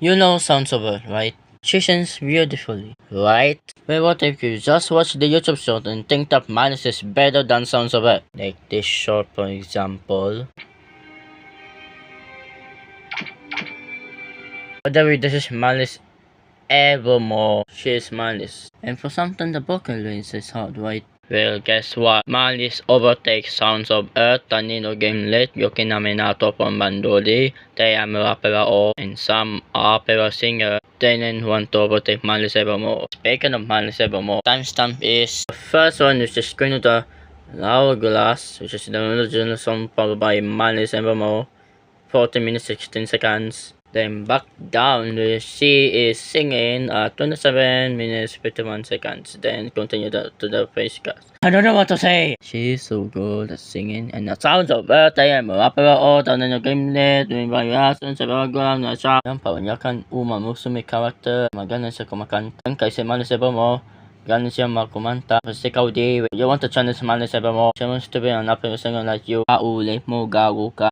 You know sounds over, right? She sings beautifully, right? But what if you just watch the YouTube short and think that Malice is better than Sounds of It? Like this short, for example. By the way, this is Malice evermore. She is Malice. And for something the vocal range is hard, right? Well, guess what? Malice overtakes Sounds of Earth, Tanino Gimlet, Yoki Naminato from Bandoli, they am a opera or and some opera singer. They didn't want to overtake Malice evermore. Speaking of Malice evermore, timestamp is the first one, which is going to the Hourglass, which is the original song followed by Malice evermore, 40 minutes 16 seconds. Then back down, she is singing 27 minutes 51 seconds. Then continue to the face cast. I don't know what to say. She's so good at singing, and the sounds of her, I am a rapper or Tanino Gimlet, doing variations sa program na siya. Yan, pawanyakan umamuso may character. Magana siya kumakanta. Kasi Malice evermore, ganon siya magkumanta. Basta ikaw di, you want to challenge Malice evermore. She wants to be an opera singer like you. Paulit mo, gago ka.